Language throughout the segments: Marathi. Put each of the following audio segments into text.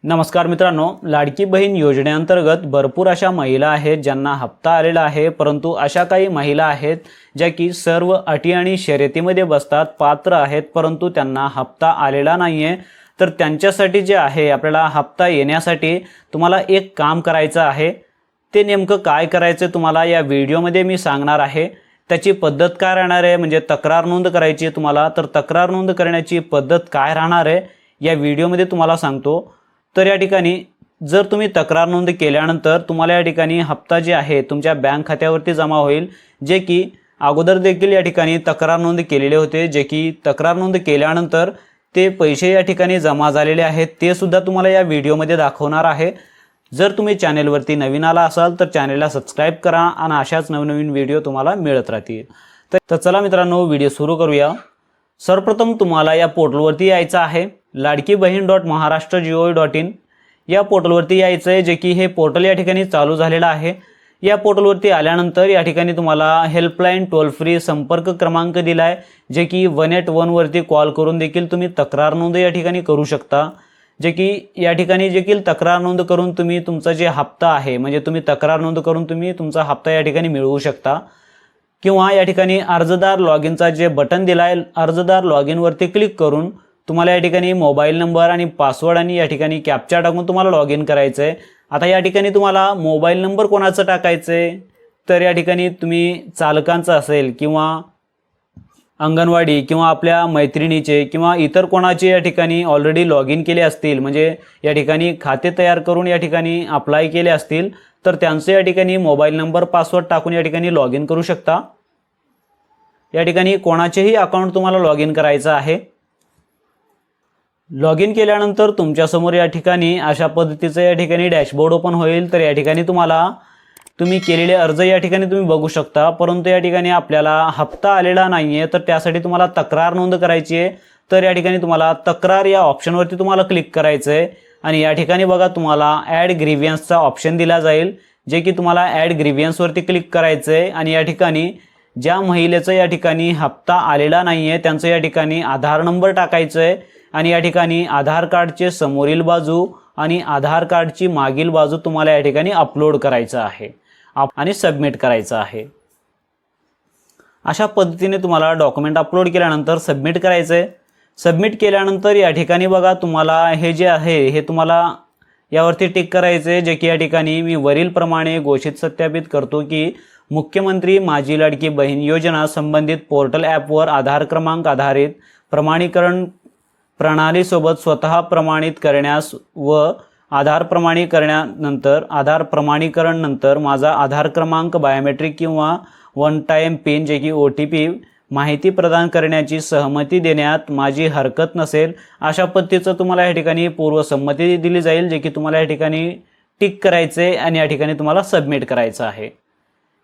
नमस्कार मित्रांनो, लाडकी बहीण योजनेअंतर्गत भरपूर अशा महिला आहेत ज्यांना हप्ता आलेला आहे, परंतु अशा काही महिला आहेत ज्या की सर्व अटी आणि शर्यतीमध्ये बसतात, पात्र आहेत, परंतु त्यांना हप्ता आलेला नाहीये। तर त्यांच्यासाठी जे आहे आपल्याला हप्ता येण्यासाठी तुम्हाला एक काम करायचं आहे। ते नेमकं काय करायचं तुम्हाला या व्हिडिओमध्ये मी सांगणार आहे। त्याची पद्धत काय राहणार आहे, म्हणजे तक्रार नोंद करायची आहे तुम्हाला, तर तक्रार नोंद करण्याची पद्धत काय राहणार आहे या व्हिडिओमध्ये तुम्हाला सांगतो। तर या ठिकाणी जर तुम्ही तक्रार नोंद केल्यानंतर तुम्हाला या ठिकाणी हप्ता जे आहे तुमच्या बँक खात्यावरती जमा होईल, जे की अगोदर देखील या ठिकाणी तक्रार नोंद केलेले होते, जे की तक्रार नोंद केल्यानंतर ते पैसे या ठिकाणी जमा झालेले आहेत, ते सुद्धा तुम्हाला या व्हिडिओमध्ये दाखवणार आहे। जर तुम्ही चॅनलवरती नवीन आला असाल तर चॅनलला सबस्क्राइब करा आणि अशाच नवनवीन व्हिडिओ तुम्हाला मिळत राहतील। तर चला मित्रांनो, व्हिडिओ सुरू करूया। सर्वप्रथम तुम्हाला या पोर्टलवरती यायचं आहे, ladkibahin.maharashtra.gov.in या पोर्टलवरती यायचं आहे, जे की हे पोर्टल या ठिकाणी चालू झालेलं आहे। या पोर्टलवरती आल्यानंतर या ठिकाणी तुम्हाला हेल्पलाईन टोल फ्री संपर्क क्रमांक दिला आहे, जे की 181 वरती कॉल करून देखील तुम्ही तक्रार नोंद या ठिकाणी करू शकता। जे की या ठिकाणी देखील तक्रार नोंद करून तुम्ही तुमचा जे हप्ता आहे, म्हणजे तुम्ही तक्रार नोंद करून तुम्ही तुमचा हप्ता या ठिकाणी मिळवू शकता। किंवा या ठिकाणी अर्जदार लॉग इनचा जे बटन दिला आहे, अर्जदार लॉग इनवरती क्लिक करून तुम्हाला या ठिकाणी मोबाईल नंबर आणि पासवर्ड आणि या ठिकाणी कॅप्चा टाकून तुम्हाला लॉग इन करायचं आहे। आता या ठिकाणी तुम्हाला मोबाईल नंबर कोणाचा टाकायचं आहे, तर या ठिकाणी तुम्ही चालकांचा असेल किंवा अंगणवाडी किंवा आपल्या मैत्रिणीचे किंवा इतर कोणाचे या ठिकाणी ऑलरेडी लॉग इन केले असतील, म्हणजे या ठिकाणी खाते तयार करून या ठिकाणी अप्लाय केले असतील, तर त्यांचे या ठिकाणी मोबाईल नंबर पासवर्ड टाकून या ठिकाणी लॉग इन करू शकता। या ठिकाणी कोणाचेही अकाउंट तुम्हाला लॉग इन करायचं आहे। लॉग इन केल्यानंतर तुमच्यासमोर या ठिकाणी अशा पद्धतीचं या ठिकाणी डॅशबोर्ड ओपन होईल। तर या ठिकाणी तुम्ही केलेले अर्ज या ठिकाणी तुम्ही बघू शकता, परंतु या ठिकाणी आपल्याला हप्ता आलेला नाहीये, तर त्यासाठी तुम्हाला तक्रार नोंद करायची आहे। तर या ठिकाणी तुम्हाला तक्रार या ऑप्शनवरती तुम्हाला क्लिक करायचं आहे आणि या ठिकाणी बघा तुम्हाला ॲड ग्रीव्हियन्सचा ऑप्शन दिला जाईल, जे की तुम्हाला ॲड ग्रीव्हियन्सवरती क्लिक करायचं आहे आणि या ठिकाणी ज्या महिलेचं या ठिकाणी हप्ता आलेला नाहीये त्यांचं या ठिकाणी आधार नंबर टाकायचं आहे आणि या ठिकाणी आधार कार्डचे समोरील बाजू आणि आधार कार्डची मागील बाजू तुम्हाला या ठिकाणी अपलोड करायचं आहे आणि सबमिट करायचं आहे। अशा पद्धतीने तुम्हाला डॉक्युमेंट अपलोड केल्यानंतर सबमिट करायचं आहे। सबमिट केल्यानंतर या ठिकाणी बघा तुम्हाला हे जे आहे हे तुम्हाला यावरती टिक करायचं आहे, जे की या ठिकाणी मी वरील प्रमाणे घोषित सत्यापित करतो की मुख्यमंत्री माझी लाडकी बहीण योजना संबंधित पोर्टल ॲपवर आधार क्रमांक आधारित प्रमाणीकरण प्रणालीसोबत स्वतः प्रमाणित करण्यास व आधार प्रमाणीकरण नंतर माझा आधार क्रमांक बायोमेट्रिक किंवा वन टाइम पिन जे की OTP माहिती प्रदान करण्याची सहमती देण्यात माझी हरकत नसेल, अशा पद्धतीचं तुम्हाला या ठिकाणी पूर्वसंमती दिली जाईल, जे की तुम्हाला या ठिकाणी टिक करायचे आणि या ठिकाणी तुम्हाला सबमिट करायचं आहे।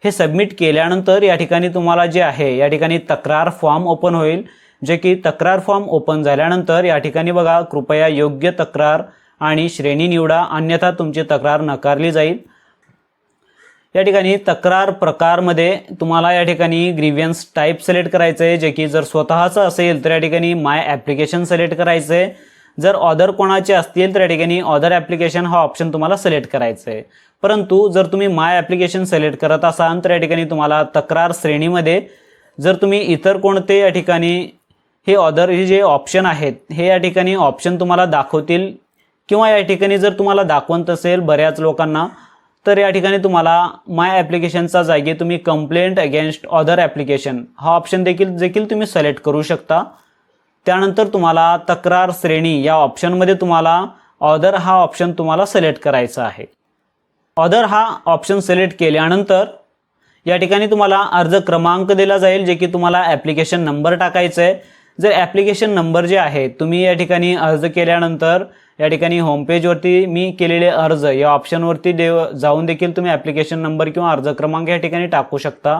हे सबमिट केल्यानंतर या ठिकाणी तुम्हाला जे आहे या ठिकाणी तक्रार फॉर्म ओपन होईल, जे की तक्रार फॉर्म ओपन झाल्यानंतर या ठिकाणी बघा कृपया योग्य तक्रार आणि श्रेणी निवडा, अन्यथा तुमची तक्रार नकारली जाईल। या ठिकाणी तक्रार प्रकारमध्ये तुम्हाला या ठिकाणी ग्रीव्हियन्स टाईप सिलेक्ट करायचं आहे, जे की जर स्वतःचं असेल तर या ठिकाणी माय ॲप्लिकेशन सिलेक्ट करायचं आहे, जर ऑदर कोणाचे असतील तर या ठिकाणी ऑदर ॲप्लिकेशन हा ऑप्शन तुम्हाला सिलेक्ट करायचं आहे। परंतु जर तुम्ही माय ॲप्लिकेशन सिलेक्ट करत असाल तर या ठिकाणी तुम्हाला तक्रार श्रेणीमध्ये जर तुम्ही इतर कोणते या ठिकाणी हे ऑदर हे जे ऑप्शन आहेत हे या ठिकाणी ऑप्शन तुम्हाला दाखवतील, किंवा या ठिकाणी जर तुम्हाला दाखवत असेल बऱ्याच लोकांना, तर या ठिकाणी तुम्हाला माय ॲप्लिकेशनचा जागी तुम्ही कंप्लेंट अगेन्स्ट ऑदर ॲप्लिकेशन हा ऑप्शन देखील तुम्ही सिलेक्ट करू शकता। त्यानंतर तुम्हाला तक्रार श्रेणी या ऑप्शनमध्ये तुम्हाला ऑदर हा ऑप्शन तुम्हाला सिलेक्ट करायचा आहे। ऑदर हा ऑप्शन सिलेक्ट केल्यानंतर या ठिकाणी तुम्हाला अर्ज क्रमांक दिला जाईल, जे की तुम्हाला ॲप्लिकेशन नंबर टाकायचं आहे। जर ॲप्लिकेशन नंबर जे आहे तुम्ही या ठिकाणी अर्ज केल्यानंतर या ठिकाणी होमपेजवरती मी केलेले अर्ज या ऑप्शनवरती जाऊन देखील तुम्ही ॲप्लिकेशन नंबर किंवा अर्ज क्रमांक या ठिकाणी टाकू शकता,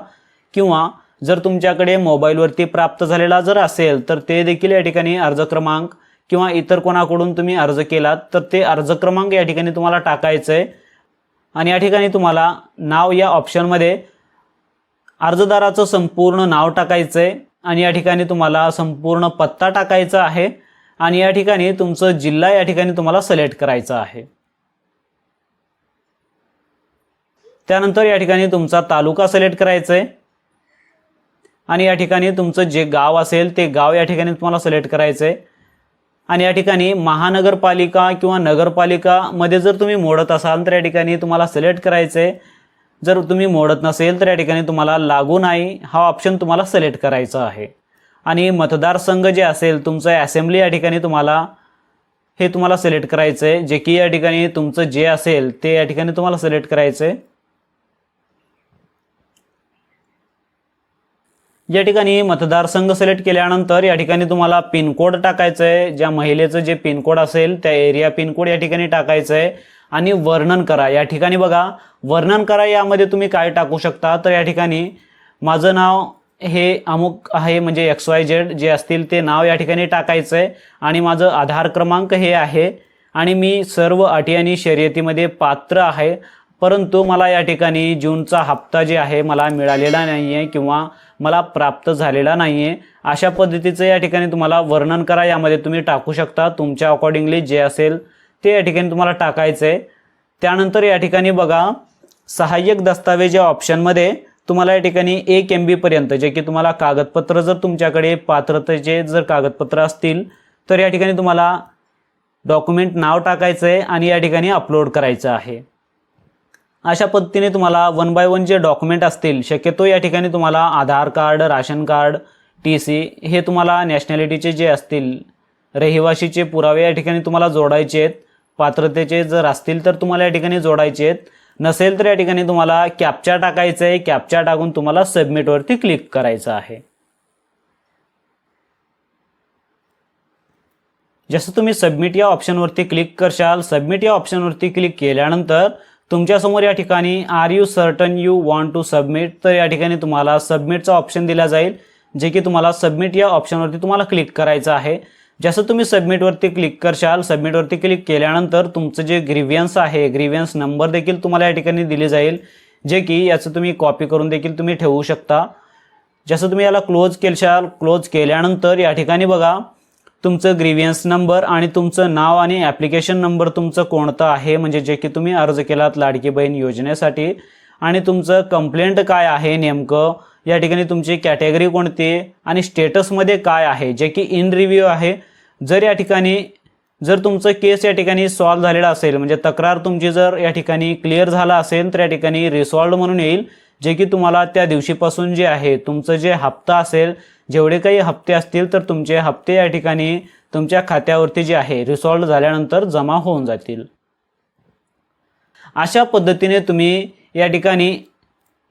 किंवा जर तुमच्याकडे मोबाईलवरती प्राप्त झालेला जर असेल तर ते देखील या ठिकाणी अर्ज क्रमांक किंवा इतर कोणाकडून तुम्ही अर्ज केलात तर ते अर्ज क्रमांक या ठिकाणी तुम्हाला टाकायचं आहे आणि या ठिकाणी तुम्हाला नाव या ऑप्शनमध्ये अर्जदाराचं संपूर्ण नाव टाकायचं आहे आणि या ठिकाणी तुम्हाला संपूर्ण पत्ता टाकायचा आहे आणि या ठिकाणी तुमचं जिल्हा या ठिकाणी तुम्हाला सिलेक्ट करायचा आहे। त्यानंतर या ठिकाणी तुमचा तालुका सिलेक्ट करायचा आहे आणि या ठिकाणी तुमचं जे गाव असेल ते गाव या ठिकाणी तुम्हाला सिलेक्ट करायचं आहे। आणि या ठिकाणी महानगरपालिका किंवा नगरपालिका मध्ये जर तुम्ही मोडत असाल तर या ठिकाणी तुम्हाला सिलेक्ट करायचं आहे। जर तुम्ही मोडत नसेल तर या ठिकाणी तुम्हाला लागू नाही हा ऑप्शन तुम्हाला सिलेक्ट करायचा आहे। आणि मतदारसंघ जे असेल तुमचं असेंब्ली या ठिकाणी तुम्हाला सिलेक्ट करायचं आहे, जे की या ठिकाणी तुमचं जे असेल ते या ठिकाणी तुम्हाला सिलेक्ट करायचं आहे। या ठिकाणी मतदारसंघ सिलेक्ट केल्यानंतर या ठिकाणी तुम्हाला पिन कोड टाकायचं आहे। ज्या महिलेचं जे पिन कोड असेल त्या एरिया पिन कोड या ठिकाणी टाकायचं आहे आणि वर्णन करा। या ठिकाणी बघा वर्णन करा यामध्ये तुम्ही काय टाकू शकता, तर या ठिकाणी माझं नाव हे अमुक आहे म्हणजे XYZ जे असतील ते नाव या ठिकाणी टाकायचं आहे आणि माझं आधार क्रमांक हे आहे आणि मी सर्व अटी आणि शर्यतीमध्ये पात्र आहे, परंतु मला या ठिकाणी जूनचा हप्ता जे आहे मला मिळालेला नाही आहे किंवा मला प्राप्त झालेला नाही आहे, अशा पद्धतीचं या ठिकाणी तुम्हाला वर्णन करा यामध्ये तुम्ही टाकू शकता। तुमच्या अकॉर्डिंगली जे असेल ते या ठिकाणी तुम्हाला टाकायचं आहे। त्यानंतर या ठिकाणी बघा सहाय्यक दस्तावेज या ऑप्शनमध्ये तुम्हाला या ठिकाणी 1 MB पर्यंत जे की तुम्हाला कागदपत्र जर तुमच्याकडे पात्रतेचे जर कागदपत्र असतील तर या ठिकाणी तुम्हाला डॉक्युमेंट नाव टाकायचं आहे आणि या ठिकाणी अपलोड करायचं आहे। अशा पद्धतीने तुम्हाला 1 बाय 1 जे डॉक्युमेंट असतील शक्यतो या ठिकाणी तुम्हाला आधार कार्ड, राशन कार्ड, TC हे तुम्हाला नॅशनॅलिटीचे जे असतील रहिवासीचे पुरावे या ठिकाणी तुम्हाला जोडायचे आहेत। पात्रतेचे जर असतील तर तुम्हाला या ठिकाणी जोडायचे आहेत, नसेल तर या ठिकाणी तुम्हाला कॅप्चा टाकायचं आहे। कॅप्चा टाकून तुम्हाला सबमिटवरती क्लिक करायचं आहे। जसं तुम्ही सबमिट या ऑप्शनवरती क्लिक करशाल, सबमिट या ऑप्शनवरती क्लिक केल्यानंतर तुमच्यासमोर या ठिकाणी are you certain you want to submit, तर या ठिकाणी तुम्हाला सबमिटचा ऑप्शन दिला जाईल, जे की तुम्हाला सबमिट या ऑप्शनवरती तुम्हाला क्लिक करायचं आहे। जसं तुम्ही सबमिटवरती क्लिक करशाल, सबमिटवरती क्लिक केल्यानंतर तुमचं जे ग्रीव्हन्स आहे ग्रीव्हन्स नंबर देखील तुम्हाला या ठिकाणी दिले जाईल, जे की याचं तुम्ही कॉपी करून देखील तुम्ही ठेवू शकता। जसं तुम्ही याला क्लोज केलशाल, क्लोज केल्यानंतर या ठिकाणी बघा तुमचं ग्रीव्हन्स नंबर आणि तुमचं नाव आणि ॲप्लिकेशन नंबर तुमचं कोणतं आहे म्हणजे जे की तुम्ही अर्ज केलात लाडकी बहीण योजनेसाठी, आणि तुमचं कंप्लेंट काय आहे नेमकं, या ठिकाणी तुमची कॅटेगरी कोणती आणि स्टेटसमध्ये काय आहे जे की इन रिव्ह्यू आहे। जर तुमचं केस या ठिकाणी सॉल्व्ह झालेला असेल म्हणजे तक्रार तुमची जर या ठिकाणी क्लिअर झाला असेल तर या ठिकाणी रिसॉल्व्ड म्हणून येईल, जे की तुम्हाला त्या दिवशीपासून जे आहे तुमचं जे हप्ता असेल, जेवढे काही हप्ते असतील तर तुमचे हप्ते या ठिकाणी तुमच्या खात्यावरती जे आहे रिसॉल्व्ड झाल्यानंतर जमा होऊन जातील। अशा पद्धतीने तुम्ही या ठिकाणी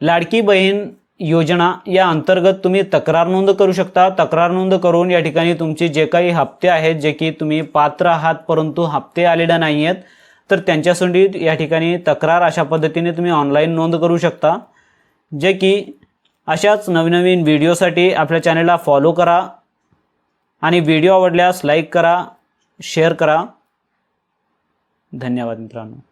लाडकी बहीण योजना या अंतर्गत तुम्ही तक्रार नोंद करू शकता। तक्रार नोंद करून या ठिकाणी तुमचे जे काही हप्ते आहेत जे की तुम्ही पात्र आहात परंतु हप्ते आलेले नाही आहेत तर त्यांच्यासाठी या ठिकाणी तक्रार अशा पद्धतीने तुम्ही ऑनलाईन नोंद करू शकता। जे की अशाच नवीन व्हिडिओसाठी आपल्या चॅनलला फॉलो करा आणि व्हिडिओ आवडल्यास लाईक करा, शेअर करा। धन्यवाद मित्रांनो।